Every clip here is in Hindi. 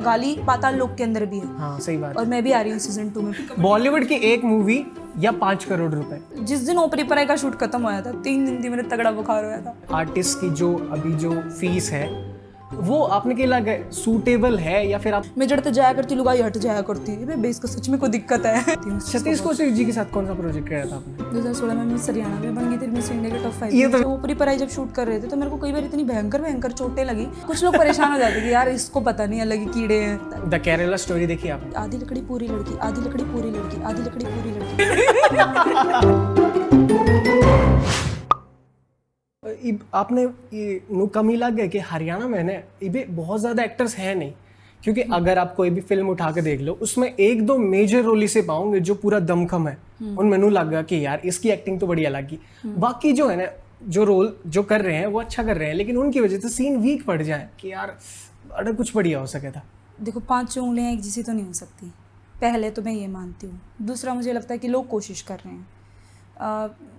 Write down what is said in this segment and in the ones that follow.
गाली पाताल लोक के अंदर भी है। हाँ सही बात और मैं भी आ रही हूँ सीजन 2 में। बॉलीवुड की एक मूवी या 5 करोड़ रुपए। जिस दिन ओपरी पराई का शूट खत्म होया था 3 दिन थी मेरे तगड़ा बुखार होया था। आर्टिस्ट की जो अभी जो फीस है वो आपने क्या लगा सूटेबल है या फिर आप मैं जड़ते जाया करती लुगाई हट जाया करती है बे इसका सच में कोई दिक्कत है। सतीश कौशिक जी के साथ कौन सा प्रोजेक्ट किया था आपने? 2016 में मिस हरियाणा में बन गई थी मिस इंडिया के टॉप 5 ये तो ऊपरी पराई जब शूट कर रहे थे तो मेरे को कई बार इतनी भयंकर चोटें लगी। कुछ लोग परेशान हो जाते कि यार इसको पता नहीं अलग ही कीड़े हैं। द केरला स्टोरी देखी आपने? आधी लकड़ी पूरी लड़की, आधी लकड़ी पूरी लड़की, आधी लकड़ी पूरी लड़की। आपने ये नु कमी लग गया कि हरियाणा में ना इबे बहुत ज़्यादा एक्टर्स हैं नहीं, क्योंकि अगर आप कोई भी फिल्म उठा के देख लो उसमें एक दो मेजर रोल इसे पाओगे जो पूरा दमखम है। उनमें नु लग गया कि यार इसकी एक्टिंग तो बढ़िया लगी। बाकी जो है ना जो रोल जो कर रहे हैं वो अच्छा कर रहे हैं, लेकिन उनकी वजह से सीन वीक पड़ जाए कि यार अगर कुछ बढ़िया हो सके था। देखो 5 उंगलियां एक जैसी तो नहीं हो सकती, पहले तो मैं ये मानती हूँ। दूसरा मुझे लगता है कि लोग कोशिश कर रहे हैं,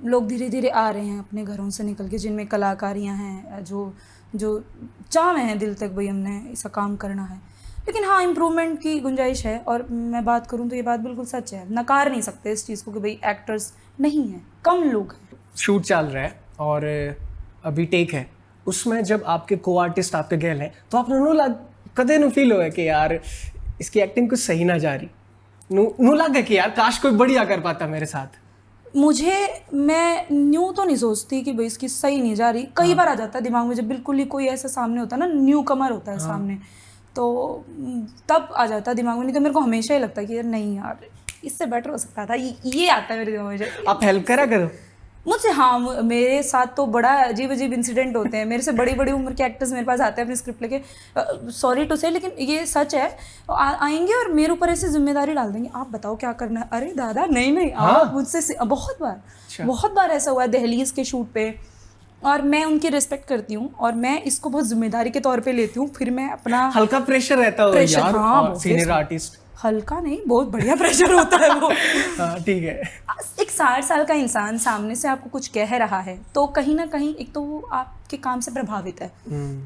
लोग धीरे धीरे आ रहे हैं अपने घरों से निकल के, जिनमें कलाकारियाँ हैं, जो चाह हैं दिल तक भाई हमने ऐसा काम करना है। लेकिन हाँ इम्प्रूवमेंट की गुंजाइश है। और मैं बात करूँ तो ये बात बिल्कुल सच है, नकार नहीं सकते इस चीज़ को कि भाई एक्टर्स नहीं हैं, कम लोग हैं। शूट चल रहा है और अभी टेक है, उसमें जब आपके को आर्टिस्ट आपके गैल हैं तो आपने कदे नु फील हुआ कि यार इसकी एक्टिंग कुछ सही ना जा रही, नु लगा कि यार काश कोई बढ़िया कर पाता मेरे साथ। मैं न्यू तो नहीं सोचती कि भाई इसकी सही नहीं जा रही। कई बार आ जाता है दिमाग में जब बिल्कुल ही कोई ऐसा सामने होता है ना, न्यू कमर होता है सामने, तो तब आ जाता है दिमाग में। नहीं तो मेरे को हमेशा ही लगता है कि यार नहीं यार इससे बेटर हो सकता था, ये आता है मेरे दिमाग में। आप हेल्प करा करो मुझसे। हाँ मेरे साथ तो बड़ा अजीब इंसिडेंट होते हैं। मेरे से बड़ी बड़ी उम्र के एक्टर्स मेरे पास आते हैं अपनी स्क्रिप्ट लेके, सॉरी टू से लेकिन ये सच है, आएंगे और मेरे ऊपर ऐसे जिम्मेदारी डाल देंगे, आप बताओ क्या करना है। अरे दादा नहीं आप मुझसे बहुत बार ऐसा हुआ है दहलीज के शूट पे, और मैं उनकी रिस्पेक्ट करती हूँ और मैं इसको बहुत जिम्मेदारी के तौर पे लेती हूँ। फिर मैं अपना हल्का प्रेशर रहता है यार, हाँ, सीनियर आर्टिस्ट हल्का नहीं बहुत बढ़िया प्रेशर होता है वो। ठीक है। एक 60 साल का इंसान सामने से आपको कुछ कह रहा है तो कहीं ना कहीं एक तो वो आपके काम से प्रभावित है,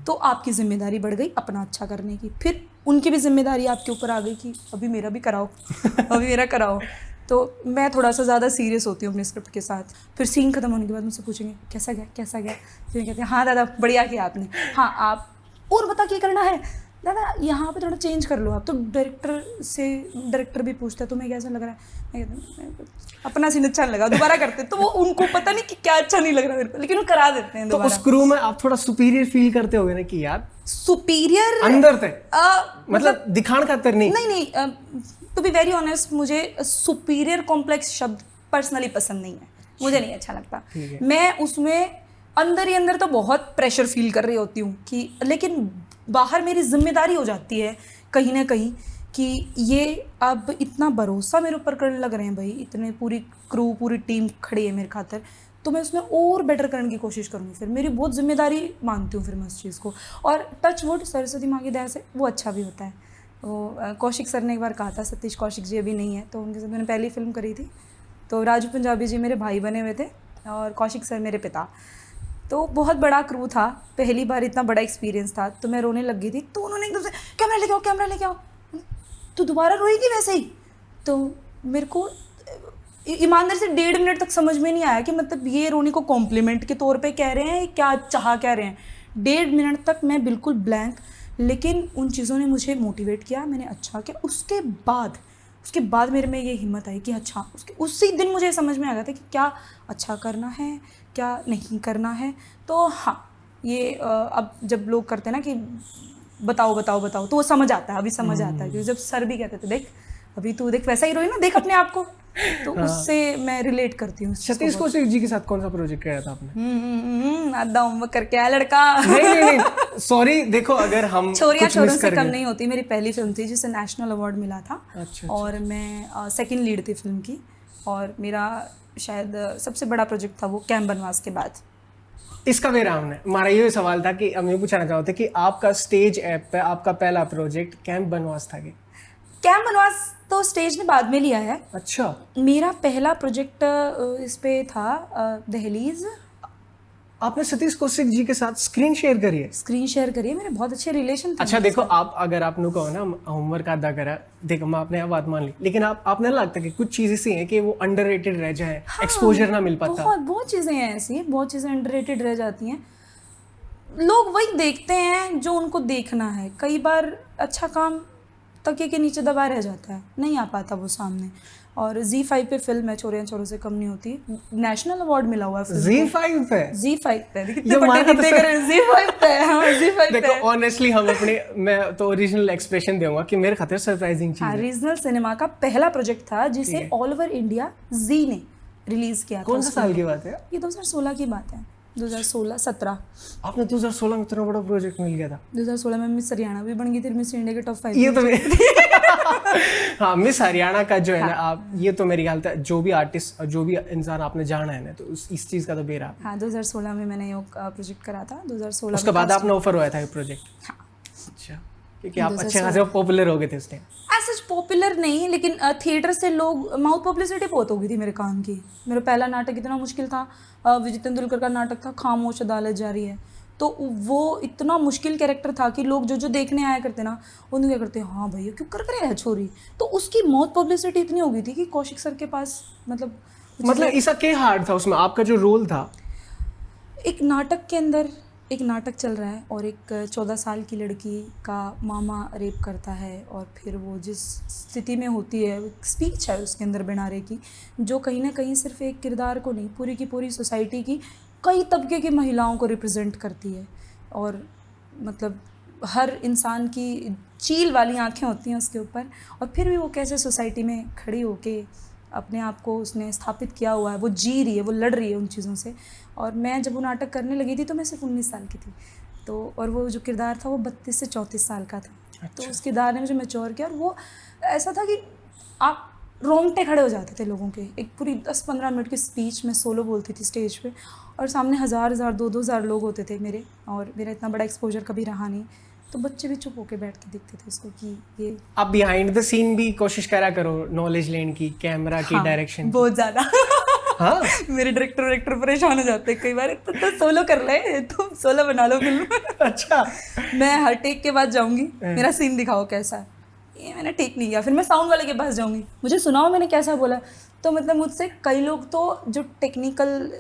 तो आपकी जिम्मेदारी बढ़ गई अपना अच्छा करने की। फिर उनकी भी जिम्मेदारी आपके ऊपर आ गई कि अभी मेरा भी कराओ अभी मेरा कराओ। तो मैं थोड़ा सा ज़्यादा सीरियस होती हूँ अपने स्क्रिप्ट के साथ। फिर सीन खत्म होने के बाद मुझसे पूछेंगे कैसा गया, फिर कहते हैं हाँ दादा बढ़िया किया आपने, हाँ आप और बता क्या करना है दादा, यहाँ पे थोड़ा चेंज कर लो आप। तो डायरेक्टर भी पूछता है तुम्हें कैसा लग रहा है, मैं कहती हूँ अपना सीन अच्छा लगा, दोबारा करते। तो वो उनको पता नहीं कि क्या अच्छा नहीं लग रहा मेरे को, लेकिन वो करा देते हैं दोबारा। तो उस क्रू में आप थोड़ा सुपीरियर फील करते होगे ना कि यार सुपीरियर अंदर थे, मतलब दिखाने खातिर नहीं। टू बी वेरी ऑनेस्ट मुझे सुपीरियर कॉम्प्लेक्स शब्द पर्सनली पसंद नहीं है, मुझे नहीं अच्छा लगता। मैं उसमें अंदर ही अंदर तो बहुत प्रेशर फील कर रही होती हूँ कि, लेकिन बाहर मेरी जिम्मेदारी हो जाती है कहीं ना कहीं कि ये अब इतना भरोसा मेरे ऊपर करने लग रहे हैं भाई, इतने पूरी क्रू पूरी टीम खड़ी है मेरे खातर, तो मैं उसमें और बेटर करने की कोशिश करूँगी। फिर मेरी बहुत जिम्मेदारी मानती हूँ फिर मैं उस चीज़ को। और टच वुड सरस्वती माँ की दया से वो अच्छा भी होता है। वो कौशिक सर ने एक बार कहा था, सतीश कौशिक जी अभी नहीं है, तो उनके साथ मैंने पहली फिल्म करी थी, तो राजू पंजाबी जी मेरे भाई बने हुए थे और कौशिक सर मेरे पिता। तो बहुत बड़ा क्रू था, पहली बार इतना बड़ा एक्सपीरियंस था, तो मैं रोने लग गई थी। तो उन्होंने एकदम से कैमरा लेके आओ, तो दोबारा रोएगी वैसे ही। तो मेरे को ईमानदारी से 1.5 मिनट तक समझ में नहीं आया कि मतलब ये रोने को कॉम्प्लीमेंट के तौर पे कह रहे हैं, क्या कह रहे हैं। 1.5 मिनट तक मैं बिल्कुल ब्लैंक, लेकिन उन चीज़ों ने मुझे मोटिवेट किया, मैंने अच्छा किया। उसके बाद मेरे में ये हिम्मत आई कि अच्छा, उसी दिन मुझे समझ में आ गया था कि क्या अच्छा करना है क्या नहीं करना है। तो हाँ ये अब जब लोग करते हैं ना कि बताओ तो वो समझ आता है, अभी समझ आता है। क्योंकि जब सर भी कहते थे देख अभी तू देख वैसा ही रोई ना, देख अपने आप को, तो उससे मैं रिलेट करती हूँ। सतीश कौशिक जी के साथ कौन सा प्रोजेक्ट किया था आपने? दम करके आया लड़का। नहीं सॉरी, देखो अगर हम छोरियां छोरों से कम नहीं होती, मेरी पहली फिल्म थी जिसे नेशनल अवार्ड मिला था। अच्छा। और मैं सेकंड लीड थी फिल्म की, और मेरा शायद सबसे बड़ा प्रोजेक्ट था वो कैंप बनवास के बाद। इसका मेरा हमारा ये सवाल था कि हम ये पूछना चाहते कि आपका स्टेज ऐप पे आपका पहला प्रोजेक्ट कैंप बनवास था? कैंप बनवास तो स्टेज ने बाद में लिया है। अच्छा। मेरा पहला प्रोजेक्ट इस पे था दहलीज। आपने सतीश कौशिक जी के साथ स्क्रीन शेयर करी है? स्क्रीन शेयर करिए, मेरे बहुत अच्छे रिलेशन थे। अच्छा देखो, आप अगर आपने कहो ना होमवर्क अदा करा, देखो मैं आपने बात मान ली, लेकिन आपने लगता है कि कुछ चीजें ऐसी हैं कि वो अंडररेटेड रह जाए, एक्सपोजर ना मिल पाता। बहुत चीज़ें हैं ऐसी, बहुत चीज़ें अंडररेटेड रह जाती हैं। लोग वही देखते हैं जो उनको देखना है। कई बार अच्छा काम तकिए के नीचे दबा रह जाता है, नहीं आ पाता वो सामने। और Z5 पे फिल्म है चोरियां चोरों से कम नहीं होती, नेशनल अवार्ड मिला हुआ है फिल्म Z5 पे? Z5 पे कितने बड़े कितने कर Z5 पे, हाँ Z5 पे। देखो ऑनेस्टली मैं तो ओरिजिनल एक्सप्रेशन दूंगा कि मेरे खातिर सरप्राइजिंग चीज है। रीजनल सिनेमा का पहला प्रोजेक्ट था जिसे ऑल ओवर इंडिया जी ने रिलीज किया था। कौन सा साल की बात है? ये 2016 की बात है, 2016-17। आपने 2016 में इतना बड़ा प्रोजेक्ट मिल गया था? 2016 में मिस हरियाणा भी बन गई थी, मिस इंडिया के टॉप 5। ये तो हाँ, मिस हरियाणा का जो है ना, आप ये तो मेरी ख्याल है जो भी आर्टिस्ट, जो भी इंसान आपने जाना है ना, तो इस चीज का तो बेरा। हाँ 2016 में मैंने ये प्रोजेक्ट करा था। 2016 उसके बाद आपने ऑफर हुआ था ये प्रोजेक्ट? हाँ। अच्छा, क्योंकि आप अच्छे खासे पॉपुलर हो गए थे उस टाइम। ऐसा पॉपुलर नहीं, लेकिन थिएटर से लोग, माउथ पब्लिसिटी बहुत हो गई थी मेरे काम की। मेरा पहला नाटक इतना मुश्किल था, विजय तेंदुलकर का नाटक था खामोश अदालत जारी है, तो वो इतना मुश्किल कैरेक्टर था कि लोग जो देखने आया करते ना, उन्हें क्या करते, हाँ भैया क्यों कर रहे हैं छोरी। तो उसकी माउथ पब्लिसिटी इतनी हो गई थी कि कौशिक सर के पास मतलब ऐसा क्या हार्ड था उसमें? आपका जो रोल था, एक नाटक के अंदर एक नाटक चल रहा है और एक 14 साल की लड़की का मामा रेप करता है, और फिर वो जिस स्थिति में होती है, स्पीच है उसके अंदर बिनारे की, जो कहीं ना कहीं सिर्फ एक किरदार को नहीं, पूरी की पूरी सोसाइटी की कई तबके की महिलाओं को रिप्रेजेंट करती है। और मतलब हर इंसान की चील वाली आंखें होती हैं उसके ऊपर, और फिर भी वो कैसे सोसाइटी में खड़ी होके अपने आप को उसने स्थापित किया हुआ है, वो जी रही है, वो लड़ रही है उन चीज़ों से। और मैं जब वो नाटक करने लगी थी तो मैं सिर्फ 19 साल की थी, तो और वो जो किरदार था वो 32 से 34 साल का था। अच्छा। तो उस किरदार ने मुझे मैच्योर किया, और वो ऐसा था कि आप रोंगटे खड़े हो जाते थे लोगों के। एक पूरी 10-15 मिनट की स्पीच मैं सोलो बोलती थी स्टेज पे, और सामने 1000-1000 2,000 लोग होते थे मेरे, और मेरा इतना बड़ा एक्सपोजर कभी रहा नहीं। तो बच्चे भी चुप होके बैठ के देखते थे उसको कि ये। आप बिहाइंड द सीन भी कोशिश करा करो नॉलेज लेने की, कैमरा की, डायरेक्शन बहुत ज़्यादा। हाँ मेरे डायरेक्टर परेशान हो जाते हैं कई बार, तो सोलो कर ले, तुम सोलो बना लो फिल्म। अच्छा। मैं हर टेक के बाद जाऊंगी, मेरा सीन दिखाओ कैसा है, ये मैंने टेक नहीं किया, फिर मैं साउंड वाले के पास जाऊंगी, मुझे सुनाओ मैंने कैसा बोला। तो मतलब मुझसे कई लोग तो जो टेक्निकल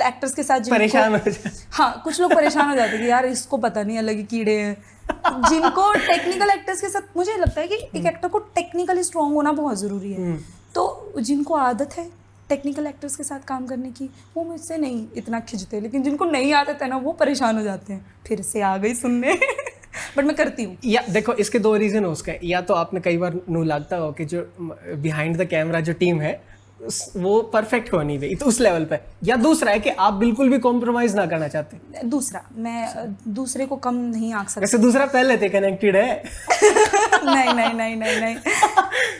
एक्टर्स के साथ परेशान हो जाते, हाँ कुछ लोग परेशान हो जाते कि यार इसको पता नहीं, अलग ही कीड़े हैं। जिनको टेक्निकल एक्टर्स के साथ, मुझे लगता है कि एक एक्टर को टेक्निकली स्ट्रांग होना बहुत ज़रूरी है, तो जिनको आदत है टेक्निकल एक्टर्स के साथ काम करने की, वो मुझसे नहीं इतना खिंचते, लेकिन जिनको नहीं आदत है ना, वो परेशान हो जाते हैं। फिर से आ गई सुनने बट मैं करती हूँ। या देखो इसके दो रीज़न हो उसका, या तो आपने कई बार नू लगता हो कि जो बिहाइंड द कैमरा जो टीम है वो परफेक्ट हो नहीं रही, तो उस लेवल पे, या दूसरा है कि आप बिल्कुल भी कॉम्प्रोमाइज ना करना चाहते। दूसरा, मैं दूसरे को कम नहीं आंक सकती। वैसे दूसरा पहले थे कनेक्टेड है। नहीं नहीं नहीं नहीं नहीं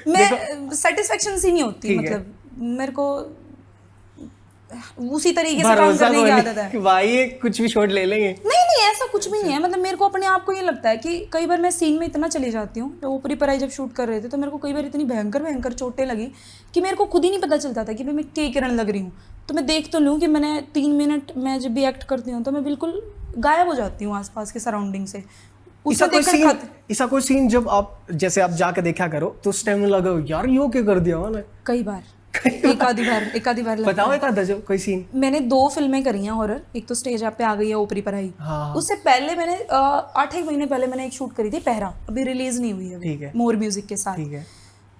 मैं सेटिस्फेक्शन सी नहीं होती, मतलब मेरे को उसी तरीके से काम करने की आदत है कि भाई कुछ भी शॉट ले लेंगे। नहीं ऐसा कुछ भी नहीं है, मतलब मेरे को अपने आप को ये लगता है कि कई बार मैं सीन में इतना चली जाती हूँ। तो ऊपरी पराई जब शूट कर रहे थे तो मेरे को कई बार इतनी भयंकर चोटें लगी कि मेरे को खुद ही नहीं पता चलता था कि भाई मैं क्या किरण लग रही हूँ। तो मैं देख तो लूँ कि मैंने 3 मिनट मैं जब भी एक्ट करती हूँ तो मैं बिल्कुल गायब हो जाती हूँ आसपास के सराउंडिंग से। ऐसा कोई सीन जब आप जैसे आप जाके देखा करो तो उस टाइम लगा यार यो क्या कर दिया ना? कई बार एक आधी बार बताओ एक आधा जो कोई सीन। मैंने 2 फिल्में करी हैं हॉरर। एक तो स्टेज आप पे आ गई है ऊपरी पराई। हाँ। उससे पहले मैंने 8-1 महीने पहले मैंने एक शूट करी थी पहरा, अभी रिलीज नहीं हुई है। ठीक है। मोर म्यूजिक के साथ। ठीक है।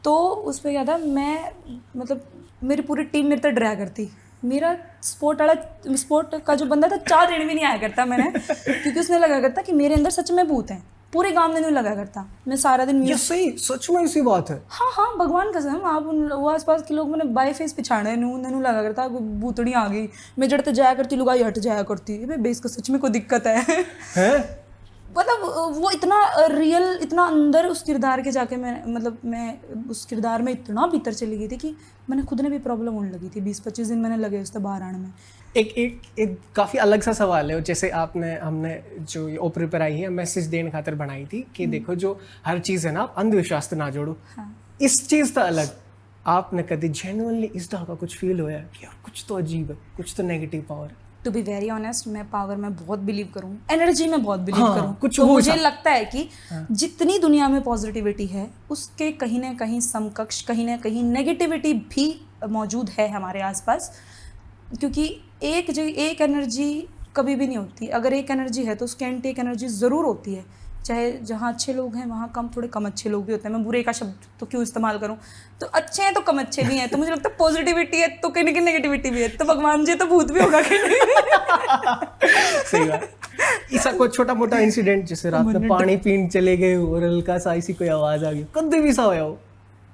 तो उस पर क्या था, मैं मतलब मेरी पूरी टीम मेरे तक डरा करती। मेरा स्पोर्ट का जो बंदा था 4 दिन भी नहीं आया करता मैंने क्योंकि उसने लगा करता कि मेरे अंदर सच में भूत है। पूरे गांव में नहीं लगा करता, मैं सारा दिन ये सही सच में इसी बात है। हाँ भगवान कसम, आप वो आसपास के लोग मैंने बाय फेस पिछाड़े नू लगा करता भूतड़ी आ गई, मैं जड़ते जाया करती, लुगाई हट जाया करती। बेस का सच में कोई दिक्कत है? मतलब वो इतना रियल, इतना अंदर उस किरदार के जाके मैं उस किरदार में इतना भीतर चली गई थी कि मैंने खुद ने भी प्रॉब्लम होने लगी थी। 20-25 दिन मैंने लगे उससे बाहर आने में। एक काफ़ी अलग सा सवाल है, जैसे हमने जो ये ओपरे पर आई है मैसेज देने खातिर बनाई थी कि देखो जो हर चीज़ है ना आप अंधविश्वास तो ना जोड़ो। हाँ। इस चीज़ तो अलग, आपने कभी जेन्युइनली इस तरह का कुछ फील होया कि यार कुछ तो अजीब है, कुछ तो नेगेटिव पावर है? टू बी वेरी ऑनेस्ट, मैं पावर में बहुत बिलीव करूँ, एनर्जी में बहुत बिलीव हाँ, करूँ। कुछ तो वो मुझे सा- लगता है कि जितनी दुनिया में पॉजिटिविटी है उसके कहीं ना कहीं समकक्ष कहीं ना कहीं नेगेटिविटी भी मौजूद है हमारे आसपास, क्योंकि एक एनर्जी कभी भी नहीं होती। अगर एक एनर्जी है तो उसकी एंटी एक एनर्जी ज़रूर होती है, चाहे जहाँ अच्छे लोग हैं वहाँ थोड़े कम अच्छे लोग भी होते हैं। मैं बुरे का शब्द तो क्यों इस्तेमाल करूँ, तो अच्छे हैं तो कम अच्छे भी हैं। तो मुझे लगता है पॉजिटिविटी है तो कहीं ना कहीं नेगेटिविटी भी है, तो भगवान जी तो भूत भी होगा कहीं सही बात। ऐसा कोई छोटा मोटा इंसिडेंट जैसे रात में पानी पीने चले गए और हल्का सा ऐसी कोई आवाज आ गई, कभी भी सा होया हो?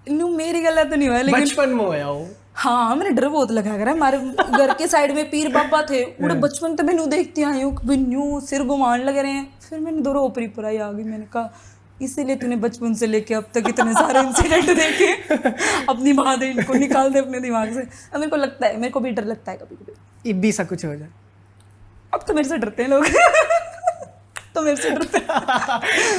नू मेरी गला तो नहीं हुआ, लेकिन बचपन में होया हो? हाँ मैंने डर बहुत लगा कर हमारे घर के साइड में पीर बाबा थे, उड़े बचपन तो मैंने देखती आई हूँ कभी न्यू सिर घुमान लग रहे हैं। फिर मैंने दोनों ऊपरी पुराई आ गई, मैंने कहा इसीलिए तूने बचपन से लेके अब तक इतने सारे इंसिडेंट देखे, अपनी बात है इनको निकाल दे अपने दिमाग से। अब मेरे को लगता है, मेरे को भी डर लगता है कभी कभी। इब भी सा कुछ हो जाए? अब तो मेरे से डरते हैं लोग तो मेरे से डरते हैं।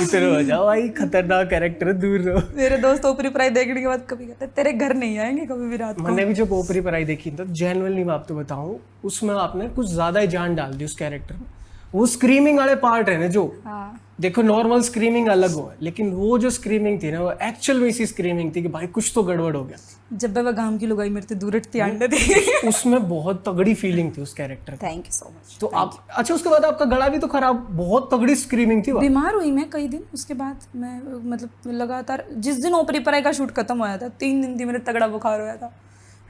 इधर हो जाओ भाई, खतरनाक कैरेक्टर, दूर रहो। मेरे दोस्त ऊपरी पुराई देखने के बाद कभी कहते हैं तेरे घर नहीं आएंगे कभी भी रात को। मैंने भी जब ओपरी पराई देखी तो जेन्युइनली मैं आपको बताऊं, उसमें आपने कुछ ज्यादा ही जान डाल दी उस कैरेक्टर में। वो स्क्रीमिंग वाले पार्ट है ना जो, हाँ देखो नॉर्मल स्क्रीमिंग अलग हो, लेकिन वो जो स्क्रीमिंग थी ना वो एक्चुअल में ऐसी स्क्रीमिंग थी कि भाई कुछ तो गड़बड़ हो गया। जब वह गांव की लुगाई मेरे से दूर हटती अंडे थी। उसमें बहुत तगड़ी फीलिंग थी उस कैरेक्टर की। Thank you so much. तो आप अच्छा, उसके बाद आपका गला भी तो खराब, बहुत तगड़ी स्क्रीमिंग थी वहाँ। बीमार हुई मैं कई दिन, उसके बाद मैं मतलब लगातार जिस दिन ओपरी पराई का शूट खत्म होया था 3 दिन थी मेरे तगड़ा बुखार होया था।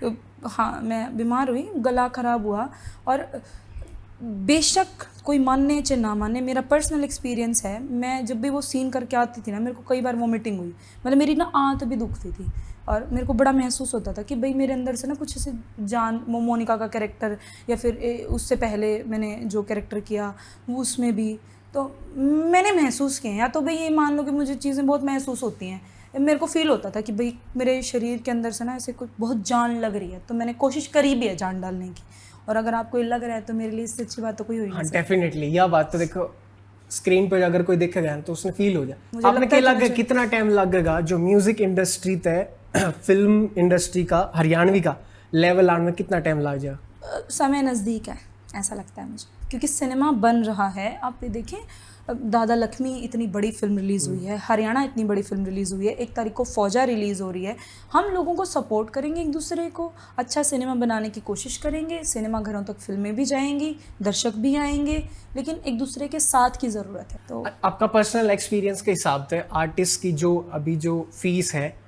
तो हाँ मैं बीमार हुई, गला खराब हुआ। और बेशक कोई माने चाहे ना माने, मेरा पर्सनल एक्सपीरियंस है, मैं जब भी वो सीन करके आती थी ना मेरे को कई बार वॉमिटिंग हुई, मतलब मेरी ना आंत भी दुखती थी। और मेरे को बड़ा महसूस होता था कि भाई मेरे अंदर से ना कुछ ऐसे जान, मोनिका का कैरेक्टर या फिर उससे पहले मैंने जो कैरेक्टर किया वो उसमें भी तो मैंने महसूस किए हैं। या तो भाई ये मान लो कि मुझे चीज़ें बहुत महसूस होती हैं, मेरे को फील होता था कि भाई मेरे शरीर के अंदर से ना ऐसे कुछ बहुत जान लग रही है, तो मैंने कोशिश करी भी है जान डालने की। और अगर आपको ये लग रहा है तो मेरे लिए इससे अच्छी बात तो कोई हुई नहीं। डेफिनेटली यह बात तो देखो, स्क्रीन पर अगर कोई देखेगा तो उसने फील हो जाए। मुझे आपने लगता है क्या कि लगा कितना टाइम लगेगा जो म्यूजिक इंडस्ट्री तय फिल्म इंडस्ट्री का हरियाणवी का लेवल आने में कितना टाइम लग जाएगा? समय नज़दीक है ऐसा लगता है मुझे, क्योंकि सिनेमा बन रहा है। आप ये देखें, दादा लक्ष्मी इतनी बड़ी फिल्म रिलीज़ हुई है, हरियाणा इतनी बड़ी फिल्म रिलीज़ हुई है, 1 तारीख को फौजा रिलीज़ हो रही है। हम लोगों को सपोर्ट करेंगे, एक दूसरे को अच्छा सिनेमा बनाने की कोशिश करेंगे, सिनेमा घरों तक फिल्में भी जाएंगी, दर्शक भी आएंगे, लेकिन एक दूसरे के साथ की ज़रूरत है। तो आपका पर्सनल एक्सपीरियंस के हिसाब से आर्टिस्ट की जो अभी जो फीस है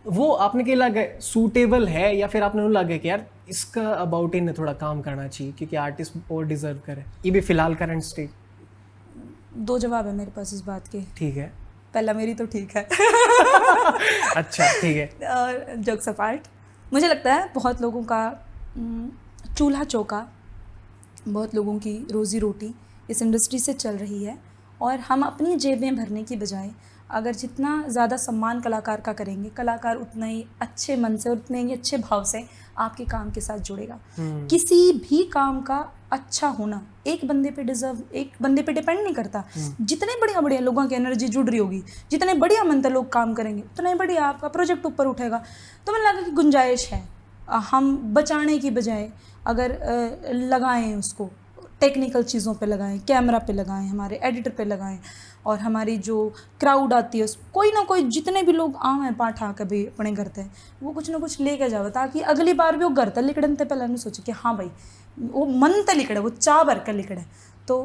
वो आपने क्या लगा सूटेबल है, या फिर आपने लगा कि यार इसका अबाउट इन थोड़ा काम करना चाहिए क्योंकि आर्टिस्ट और डिजर्व करे? ये भी फिलहाल करंट स्टेज। 2 जवाब है मेरे पास इस बात के। ठीक है, पहला मेरी तो ठीक है अच्छा ठीक है। और जोक्स अपार्ट, मुझे लगता है बहुत लोगों का चूल्हा चौका, बहुत लोगों की रोज़ी रोटी इस इंडस्ट्री से चल रही है। और हम अपनी जेबें भरने की बजाय अगर जितना ज़्यादा सम्मान कलाकार का करेंगे, कलाकार उतना ही अच्छे मन से और उतने ही अच्छे भाव से आपके काम के साथ जुड़ेगा। किसी भी काम का अच्छा होना एक बंदे पे डिपेंड नहीं करता। जितने बढ़िया बढ़िया लोगों की एनर्जी जुड़ रही होगी, जितने बढ़िया मन से लोग काम करेंगे, उतना ही बढ़िया आपका प्रोजेक्ट ऊपर उठेगा। तो मुझे लगा कि गुंजाइश है, हम बचाने की बजाय अगर लगाएं उसको टेक्निकल चीज़ों पे लगाएं, कैमरा पे लगाएं, हमारे एडिटर पे लगाएं, और हमारी जो क्राउड आती है कोई ना कोई, जितने भी लोग आए पाठा कभी अपने घर पे, वो कुछ ना कुछ लेके जाओ, ताकि अगली बार भी वो घर तक लिखड़न ते पहले नहीं सोचे कि हाँ भाई वो मन तक लिखड़े, वो चाह भर कर लिखड़े। तो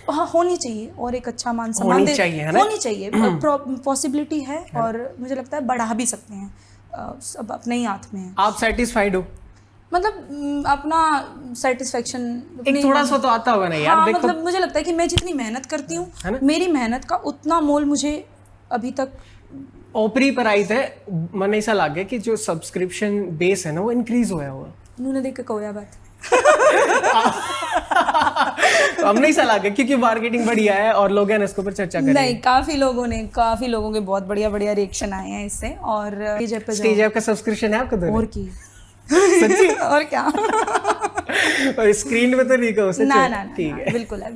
हाँ होनी चाहिए, और एक अच्छा मान सम्मान होनी चाहिए, पॉसिबिलिटी है, और मुझे लगता है बढ़ा भी सकते हैं, सब अपने ही हाथ में है। आप सेटिस्फाइड हो? मतलब अपना सेटिस्फेक्शन एक थोड़ा सा तो आता होगा ना यार। हाँ, देखो मतलब मुझे लगता है कि मैं जितनी मेहनत करती हूँ मेरी मेहनत का उतना मोल मुझे अभी तक ओपरी पर आई थे, मन ऐसा लगे कि जो सब्सक्रिप्शन बेस है ना वो इंक्रीज होया हुआ। उन्होंने देख के कहो बात हमने ऐसा लगे क्योंकि मार्केटिंग बढ़िया है और लोग हैं इसके ऊपर चर्चा करेंगे। नहीं, काफी लोगों के बहुत बढ़िया बढ़िया रिएक्शन आए हैं इससे। और स्टेज ऐप का सब्सक्रिप्शन है आपका? और की सच्ची? और क्या और स्क्रीन पे तो नहीं कहो सच? ना, ठीक है, बिल्कुल है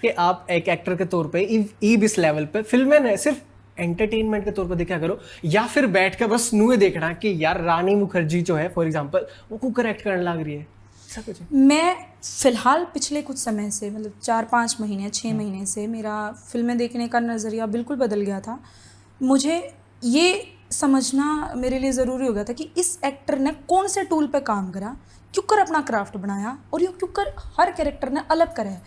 कि आप एक एक्टर के तौर पे इस लेवल पे फिल्में न सिर्फ एंटरटेनमेंट के तौर पर देखा करो, या फिर बैठ के बस नुए देखना कि यार रानी मुखर्जी जो है फॉर एग्जांपल वो को करेक्ट करने लग रही है। ऐसा कुछ है? मैं फ़िलहाल पिछले कुछ समय से मतलब 4-5 महीने 6 महीने से मेरा फ़िल्में देखने का नज़रिया बिल्कुल बदल गया था। मुझे ये समझना मेरे लिए ज़रूरी हो गया था कि इस एक्टर ने कौन से टूल पे काम करा, क्यों कर अपना क्राफ्ट बनाया और ये क्यों कर हर कैरेक्टर ने अलग करा है।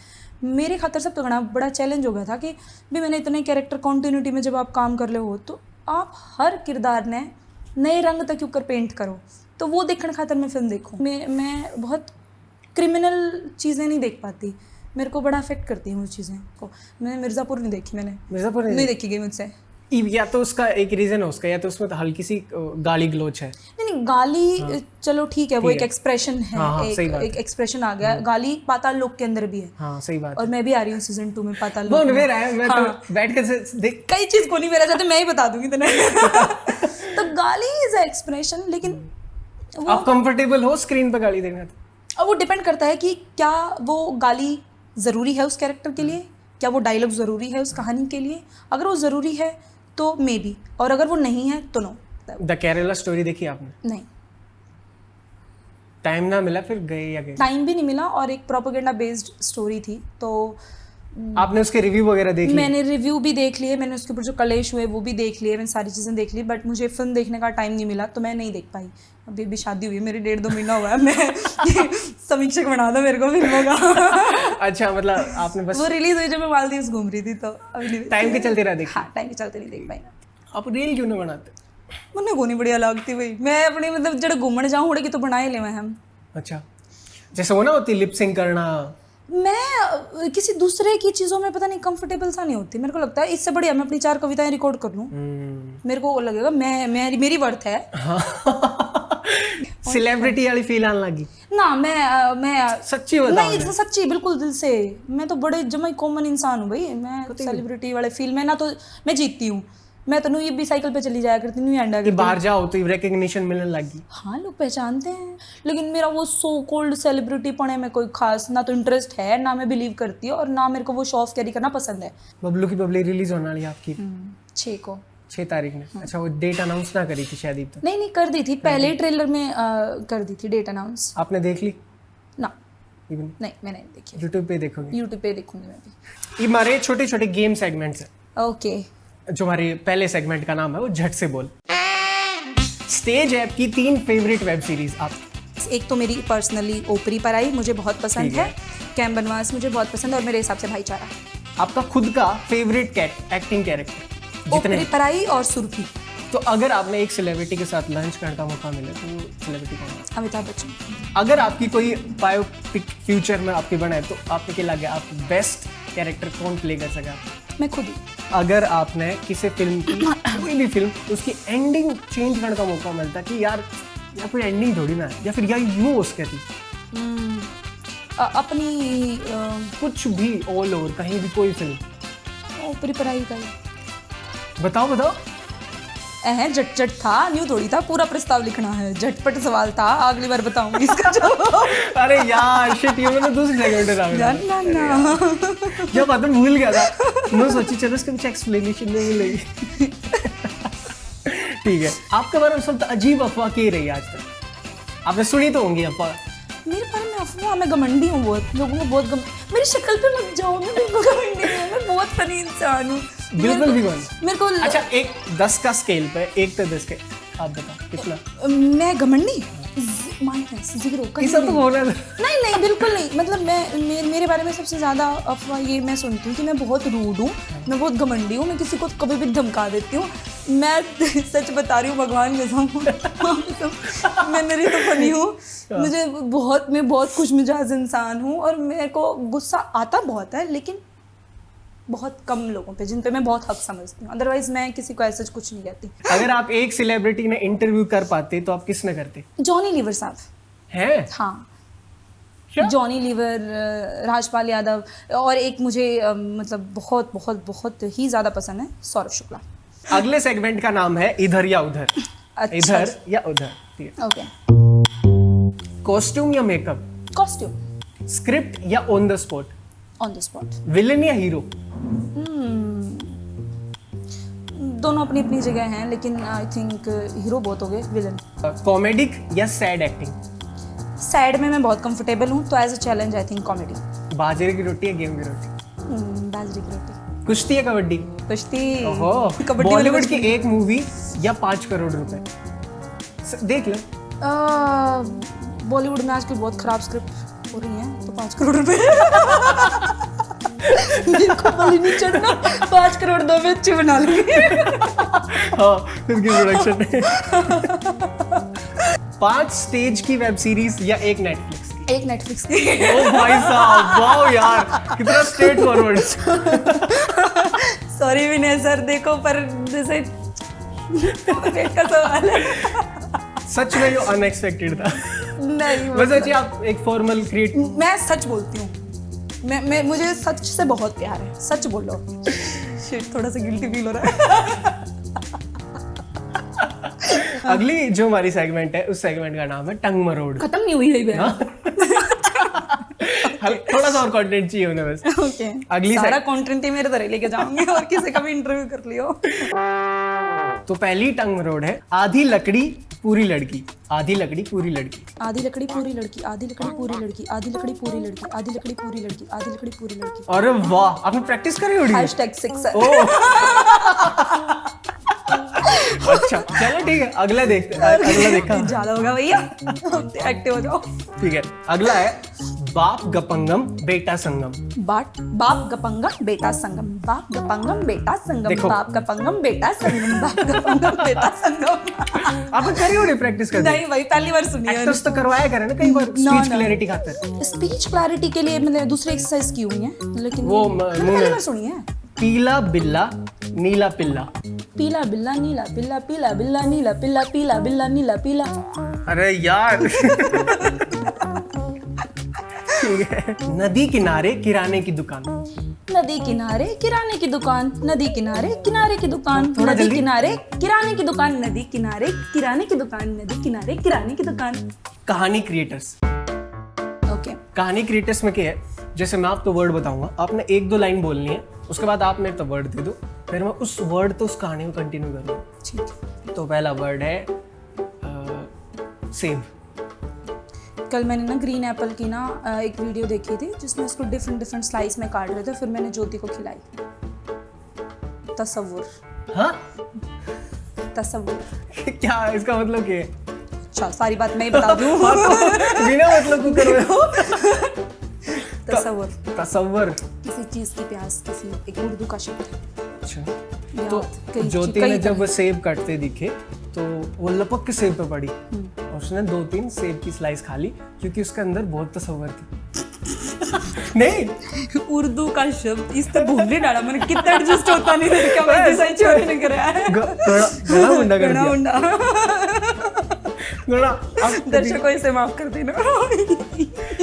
मेरे खातर सब तो बड़ा चैलेंज हो गया था कि भी मैंने इतने कैरेक्टर कॉन्टीन्यूटी में जब आप काम कर ले हो तो आप हर किरदार ने नए रंग तक क्यों कर पेंट करो। तो वो देखने खातर मैं फिल्म देखूँ। मैं बहुत क्रिमिनल चीज़ें नहीं देख पाती, मेरे को बड़ा अफेक्ट करती हैं वो चीज़ें को। मैंने मिर्ज़ापुर नहीं देखी, मैंने मिर्ज़ापुर नहीं देखी गई मुझसे। या तो उसका एक रीजन है उसका, या तो उसमें तो हल्की सी गाली गलोच है। नहीं गाली चलो ठीक है, वो एक एक्सप्रेशन है। हाँ, सही बात एक एक्सप्रेशन आ गया। गाली पाताल लोक के अंदर भी है। हाँ सही बात और मैं भी आ रही हूँ सीजन 2 में पाताल वो लोक में। मेरा है, मैं तो बैठ कर देख कई चीज को नहीं मेरा चाहते, मैं ही बता दूंगी तुम्हें। तो गाली इज अ एक्सप्रेशन, लेकिन आप कंफर्टेबल हो स्क्रीन पे गाली देना तो। अब वो डिपेंड करता है कि क्या वो गाली ज़रूरी है उस कैरेक्टर के लिए, क्या वो डायलॉग ज़रूरी है उस कहानी के लिए। अगर वो ज़रूरी है तो मे बी, और अगर वो नहीं है तो नो। द केरला स्टोरी देखी आपने? नहीं, टाइम ना मिला फिर गए या गए? टाइम भी नहीं मिला और एक प्रोपेगेंडा बेस्ड स्टोरी थी, तो आपने उसके रिव्यू वगैरह देख लिए? मैंने रिव्यू भी देख लिए, मैंने उसके ऊपर जो कलेश हुए वो भी देख लिए, मैंने सारी चीज़ें देख ली, बट मुझे फिल्म देखने का टाइम नहीं मिला तो मैं नहीं देख पाई। अभी भी शादी हुई है मेरी, 1.5-2 महीना हुआ है। मैं समीक्षक बना दो मेरे को फिल्मों का। अच्छा, मतलब आपने बस वो रिलीज हुई जब मैं मालदीव्स घूम रही थी, तो अभी नहीं। टाइम के चलते रह देखी? हाँ, टाइम के चलते नहीं देख पाई। आप रील क्यों नहीं बनाते? मुझे को नहीं बढ़िया लगती भाई, मैं अपनी मतलब जब घूमने जाऊँ उड़े की तो बना ही ले हम। अच्छा, जैसे वो ना होती लिप सिंक करना। मैं किसी दूसरे की चीज़ों में पता नहीं कंफर्टेबल सा नहीं होती। मेरे को लगता है इससे बढ़िया मैं अपनी 4 कविताएं रिकॉर्ड कर लूँ, मेरे को लगेगा मेरी वर्थ है। सेलिब्रिटी वाली फील आने लगी ना, मैं सच्ची बताओ। नहीं, सच्ची बिल्कुल दिल से। मैं तो बड़े जमा कॉमन इंसान हूँ भाई, मैं सेलिब्रिटी वाले फील में ना तो मैं जीतती हूँ। मैं तो ये भी साइकिल पे चली जाया करती हूँ, अंडा कि बाहर जाओ तो रिकग्निशन मिलने लगी। हाँ, लोग पहचानते हैं, लेकिन मेरा वो सो कोल्ड सेलिब्रिटी पने में कोई खास ना तो इंटरेस्ट है, ना मैं बिलीव करती हूँ, और ना मेरे को वो शो ऑफ कैरी करना पसंद है। बबलू की बबली रिलीज होने वाली है आपकी 6 तारीख में। अच्छा, वो डेट अनाउंस ना करी थी शायद? तो नहीं कर दी थी, पहले ट्रेलर में कर दी थी डेट अनाउंस। आपने देख ली? ना, नहीं, मैंने नहीं देखी। यूट्यूब पे देखोगे? यूट्यूब पे देखूंगी मैं भी। ये हमारे छोटे छोटे गेम सेगमेंट्स हैं। ओके, जो हमारे पहले सेगमेंट का नाम है वो झट से बोल। स्टेज ऐप की 3 फेवरेट वेब सीरीज आप? एक तो मेरी पर्सनली ओपरी पराई मुझे बहुत पसंद ठीक है। है, कैम बनवास मुझे बहुत पसंद है, और मेरे हिसाब से भाईचारा। आपका खुद का फेवरेट एक्टिंग कैरेक्टर? ओपरी पराई और सुर्खी। तो अगर आपने एक सेलिब्रिटी के साथ लंच करने का मौका मिले तो वो सेलिब्रिटी कौन है? अमिताभ बच्चन। अगर आपकी कोई बायोपिक फ्यूचर में आपकी बनाए तो आपको क्या लगे आप बेस्ट कैरेक्टर कौन प्ले कर सके? मैं खुद ही। अगर आपने किसी फिल्म की कोई भी फिल्म उसकी एंडिंग चेंज करने का मौका मिलता कि यार कोई एंडिंग थोड़ी ना है, या फिर यार यूँ उसके थी अपनी कुछ भी ऑल ओवर कहीं भी कोई फिल्म ओपरी पराई का ही बताओ। झट था, न्यू थोड़ी था, पूरा प्रस्ताव लिखना है, झटपट सवाल था, अगली बार बताऊंगी इसका जवाब। अरे यार शिट, ये मैंने दूसरी सेकंड में डाला ना जब बात भूल गया था। मैं सोची चलो इसके कुछ एक्सप्लेनेशन नहीं मिलेगी। ठीक है, आपके बारे में सबसे अजीब अफवाह क्या रही आज तक? आपने सुनी तो होंगी अफवाह। मेरे बारे में अफवाह, मैं घमंडी हूँ बहुत, लोगों को बहुत मेरी शक्ल पे मत जाओ, मैं बिल्कुल घमंडी हूँ, मैं बहुत फनी इंसान हूँ। बिल्कुल भी मेरे को अच्छा, एक 10 का स्केल पे 1 से 10 के आप बताओ कितना? मैं घमंडी -0 ऐसा तो होना नहीं बिल्कुल नहीं। मतलब मेरे बारे में सबसे ज़्यादा अफवाह ये मैं सुनती हूँ कि मैं बहुत रूड हूँ, मैं बहुत घमंडी हूँ, मैं किसी को कभी भी धमका देती हूँ। मैं सच बता रही हूँ, भगवान कसम, मैं मेरी तो फनी हूँ। मैं बहुत खुश मिजाज इंसान हूँ, और मेरे को गुस्सा आता बहुत है, लेकिन बहुत कम लोगों पे जिन पे मैं बहुत हक समझती हूँ। अदरवाइज मैं किसी को ऐसा कुछ नहीं कहती। अगर आप एक सेलिब्रिटी ने इंटरव्यू कर पाते तो आप किसने करते? जॉनी लीवर साहब हैं? हाँ, क्या? जॉनी लीवर, राजपाल यादव, और एक मुझे मतलब बहुत बहुत बहुत ही ज़्यादा पसंद है, सौरभ शुक्ला। अगले सेगमेंट का नाम है इधर या उधर। अच्छा। इधर या उधर, ठीक है। ओके। कॉस्ट्यूम या मेकअप? कॉस्ट्यूम। स्क्रिप्ट या on the spot? On the spot. Villain या हीरो? दोनों अपनी अपनी जगह हैं, लेकिन आई थिंक हीरो बहुत हो गए, विलन। कॉमेडिक या सैड एक्टिंग? सैड में मैं बहुत कंफर्टेबल हूँ, तो as a challenge I think comedy. बाजरे की रोटी या गेहूं की रोटी? बाजरे की रोटी। कुश्ती या कबड्डी? कुश्ती। ओहो, कबड्डी बॉलीवुड की एक मूवी या 5 करोड़ रुपए? देख लो। बॉलीवुड में आजकल बहुत खराब स्क्रिप्ट हो रही हैं, तो 5 करोड़ रुपए। मेरे को बलि नहीं चढ़ना, 5 करोड़ दो में अच्छी बना लूंगी। हाँ, खुद की प्रोडक्शन। 5 स्टेज की वेब सीरीज या एक नेटफ्लिक्स की? एक नेटफ्लिक्स की। ओ भाई साहब, वाओ यार, कितना स्ट्रेट फॉरवर्ड। सॉरी विनय सर, देखो पर जैसे पेट का सवाल है। सच में ये अनएक्सपेक्टेड था। नहीं वैसे अच्छी आप एक फॉर्मल क्रिएट। मैं सच बोलती हूँ, मैं मुझे सच से बहुत प्यार है, सच बोलो। शिट, थोड़ा सा गिल्टी फील हो रहा है। अगली जो हमारी सेगमेंट है, उस सेगमेंट का नाम है टंग मरोड़। खत्म नहीं हुई है थोड़ा सा और कंटेंट चाहिए उन्हें बस। ओके, अगली सारा कंटेंट ही मेरे तरह लेके जाऊंगी और किसी का भी इंटरव्यू कर लियो। तो पहली टंग मरोड़ है आधी लकड़ी पूरी लड़की। आधी लकड़ी पूरी लड़की। आधी लकड़ी पूरी लड़की, आधी लकड़ी पूरी लड़की, आधी लकड़ी पूरी लड़की, आधी लकड़ी पूरी लड़की, आधी लकड़ी पूरी लड़की। अरे वाह, आपने प्रैक्टिस करी होगी? #6 है। अच्छा चलो ठीक है, अगला देखते अगला देखा। ज्यादा होगा भैया, एक्टिव हो जाओ। ठीक है, अगला है बाप गपंगम बेटा संगम। बाप गपंगम बेटा संगम, बाप गपंगम बेटा संगम, देखो। बाप गपंगम बेटा संगम, बाप गपंगम बेटा संगम। आपने करी होगी प्रैक्टिस करनी? नहीं भाई, पहली बार सुनी है। एक्टर्स तो करवाया करें ना कई बार, स्पीच क्लैरिटी खातिर। स्पीच क्लैरिटी के लिए मैंने दूसरी एक्सरसाइज की हुई है, लेकिन वो मैंने पहली बार सुनी है। पीला बिल्ला नीला पिल्ला। पीला बिल्ला नीला पिल्ला, पीला बिल्ला नीला पिल्ला, पीला बिल्ला नीला पीला। अरे यार। ठीक है, नदी किनारे किराने की दुकान। नदी किनारे किराने की दुकान, नदी किनारे किनारे की दुकान, थोड़ा नदी जल्दी। किनारे किराने की दुकान, नदी किनारे किराने की दुकान, नदी किनारे किराने की दुकान। कहानी क्रिएटर्स। ओके, कहानी क्रिएटर्स में क्या है, जैसे मैं आपको वर्ड बताऊंगा, आपने 1-2 लाइन बोलनी है, उसके बाद आप मेरे को वर्ड दे दो, फिर मैं उस वर्ड तो उस कहानी को कंटिन्यू करूँगा। ठीक है। तो पहला वर्ड है सेब। कल मैंने ना ग्रीन एप्पल की ना एक वीडियो देखी थी, जिसमें उसको डिफरेंट स्लाइस में काट रहे थे, फिर मैंने ज्योति को खिलाई। तसव्वुर। हाँ? तसव्वुर। क्या इसका मतलब क्या है? अच्छा, सारी बात मैं ही बता दूं। बिना मतलब को कर रहे हो। तसव्वुर, तसव्वुर। किसी चीज की प्यास, किसी एक उर्दू का शब्द है। अच्छा, या तो कई- ज्योति कई ने जब तरह। वो सेब काटते दिखे तो वो लपक के सेब पे पड़ी और उसने 2-3 सेब की स्लाइस खा ली, क्योंकि उसके अंदर बहुत तसव्वुर थी। नहीं, उर्दू का शब्द इस तो भूल डाला मैंने, कितना एडजस्ट होता नहीं देखा मैं, जैसा ही चोरी नहीं कराया है। गला मुंडा कर गड़ा दिया। उंडा। गला, अब दर्शकों इसे माफ कर देना।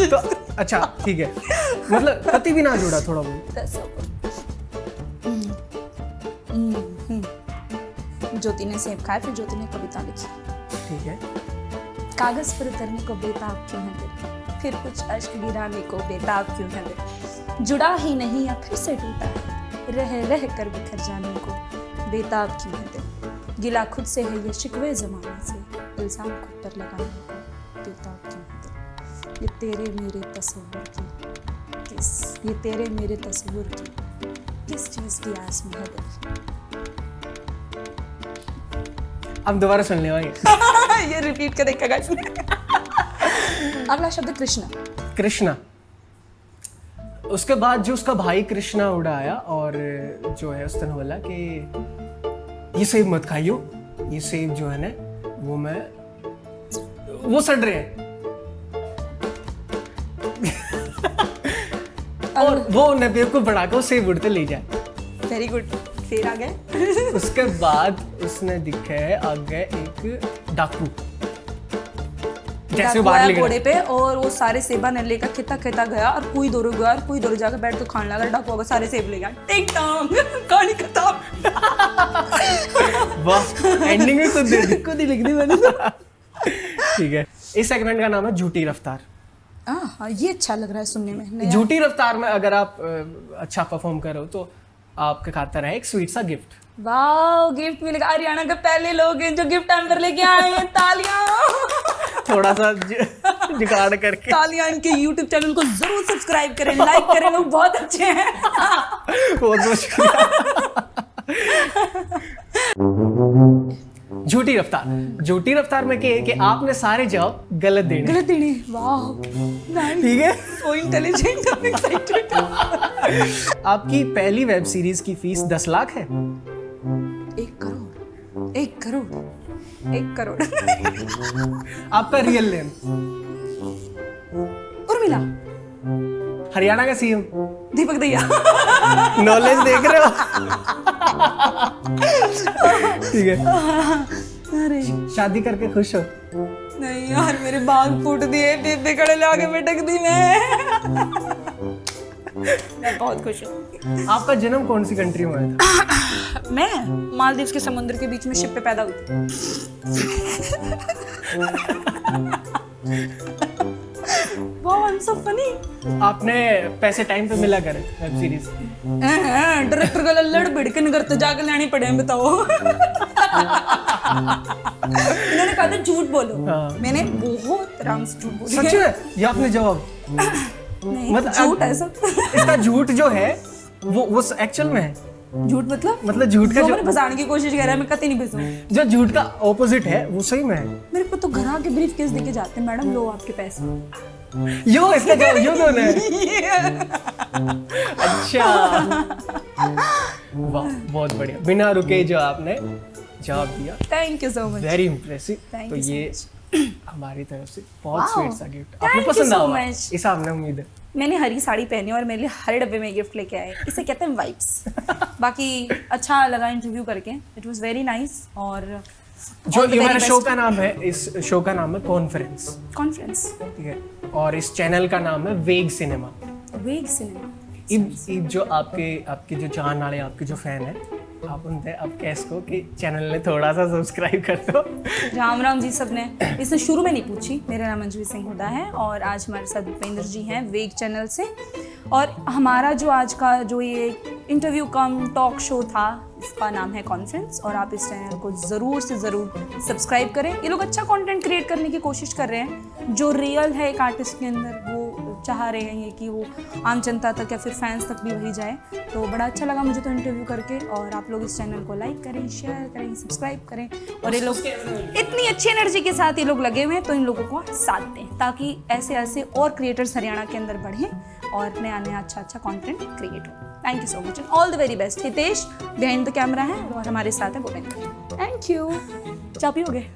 तो अच्छा ठीक है, मतलब कति भी ना जोड़ा थोड़ा बहुत। तसव्वुर। ज्योति ने सेब खाया, फिर ज्योति ने कविता लिखी। ठीक है, कागज पर उतरने को बेताब क्यों है दिल, फिर कुछ अश्क गिराने को बेताब क्यों है दिल, जुड़ा ही नहीं या फिर से टूटा है, रह रह कर बिखर जाने को बेताब क्यों है दिल, गिला खुद से है ये शिकवे जमाने से, इल्जाम खुद पर लगाने को बेताब क्यों है दिल, ये तेरे मेरे तस्वुर की, ये तेरे मेरे तस्वुर की किस चीज की आस में है दिल। अब दोबारा सुन ले भाई। ये रिपीट करेगा गाइस। अगला शब्द कृष्ण। कृष्णा। उसके बाद जो उसका भाई कृष्णा उड़ा आया और जो है उसने बोला कि ये सेब मत खाइयो, ये सेब जो है ना वो सड़ रहे हैं। और वो उन्हें बेवकूफ बना के वो सेब उड़ते ले जाए। वेरी गुड, फिर आ गए। उसके बाद उसने दिखा है आगे एक डाकू, जैसे वो बाहर ले घोड़े गया। पे, और वो सारे सेबा ने लेकर खिता खिता गया और कोई दूर गया और कोई दूर जाकर बैठ के खाने लगा, डाकू को सारे सेब ले गया। टिंग टॉन्ग, कहानी खत्म। वाह, एंडिंग में खुद दे दी। खुद ही लिख दी मैंने। ठीक है, इस सेगमेंट का नाम है झूठी रफ्तार। हाँ, ये अच्छा लग रहा है सुनने में। नया। झूठी रफ्तार में अगर आप अच्छा परफॉर्म करो तो आपके खातर है एक स्वीट सा गिफ्ट। वाओ, गिफ्ट मिलेगा। हरियाणा के पहले लोग हैं जो गिफ्ट हैम्पर लेके आए हैं, तालियां। थोड़ा सा जुगाड़ करके। तालियां इनके YouTube चैनल को जरूर सब्सक्राइब करें, लाइक करें, लोग बहुत अच्छे हैं। बहुत बहुत शुक्रिया। झूठी रफ्तार, झूठी रफ्तार में क्या है कि आपने सारे जवाब गलत देने। गलत देने, वाह, ठीक है, so intelligent, I am excited. आपकी पहली वेब सीरीज की फीस 10 लाख है। 1 करोड़, 1 करोड़, 1 करोड़। आपका रियल नेम। उर्मिला। हरियाणा का सीएम। दीपक दैया। नॉलेज देख रहे हो। ठीक है। अरे शादी करके खुश हो? नहीं यार, मेरे बाल फूट दिए, बेबे कड़े लाके मटक दी मैं बहुत खुश हूँ। आपका जन्म कौन सी कंट्री में हुआ था? मैं मालदीव के समुद्र के बीच में शिप पे पैदा हुई थी। वाह, आई एम सो फनी। आपने पैसे टाइम पे मिला करे वेब सीरीज? डायरेक्टर का लल्लड़ भिड़कन करते जाके लेनी पड़े, बताओ। इन्होंने कहा था झूठ बोलो। हाँ। मैंने बहुत आराम से झूठ बोली। सच में? ये आपने जवाब? नहीं, मतलब झूठ है सब। इसका झूठ जो है वो एक्चुअल में है। झूठ मतलब झूठ का जो जो मैंने फंसाने की कोशिश कर रहा है, मैं कतई नहीं फंसूं। जो झूठ का ऑपोजिट है वो सही में है। मेरे को तो घर आके ब्रीफ केस देके जाते हैं, मैडम लो आपके पैसे। यो इसका जवाब यो कौन है? अच्छा, वाह, बहुत बढ़िया। बिना रुके जो आपने जवाब दिया, thank you so much. Very impressive. Thank तो you so ये हमारी तरफ से बहुत Wow. स्वीट सा गिफ्ट। Thank आपने you पसंद so आया? much. ऐसा हमने उम्मीद है। मैंने हरी साड़ी पहनी और मेरे लिए हरे डब्बे में गिफ्ट लेके आए, इसे कहते हैं वाइब्स। बाकी अच्छा लगा इंटरव्यू करके, इट वाज वेरी नाइस। और जो हमारा शो का नाम है, इस शो का नाम है कॉन्फ्रेंस, कॉन्फ्रेंस, ठीक है, और इस चैनल का नाम है वेग सिनेमा। वेग सिनेमा। ईब जो आपके जो चाहने वाले, आपके जो फैन है, आप उनसे आप कह सको कि चैनल ने थोड़ा सा सब्सक्राइब कर दो। राम राम जी सबने। इसने शुरू में नहीं पूछी। मेरा नाम अंजलि सिंह हुड्डा है और आज हमारे साथ भूपेंद्र जी हैं वेग चैनल से। और हमारा जो आज का जो ये इंटरव्यू कम टॉक शो था, इसका नाम है कॉन्फ्रेंस। और आप इस चैनल को ज़रूर से ज़रूर सब्सक्राइब करें। ये लोग अच्छा कंटेंट क्रिएट करने की कोशिश कर रहे हैं, जो रियल है एक आर्टिस्ट के अंदर, वो चाह रहे हैं ये कि वो आम जनता तक या फिर फैंस तक भी वही जाए। तो बड़ा अच्छा लगा मुझे तो इंटरव्यू करके। और आप लोग इस चैनल को लाइक करें, शेयर करें, सब्सक्राइब करें। और ये लोग इतनी अच्छी एनर्जी के साथ ये लोग लगे हुए हैं, तो इन लोगों को साथ दें ताकि ऐसे ऐसे और क्रिएटर्स हरियाणा के अंदर बढ़ें और नया नया अच्छा कंटेंट क्रिएट हो। Thank you so much and all the very best. Hitesh behind the camera है और हमारे साथ है भूपेंद्र। Thank you. चाय पियोगे?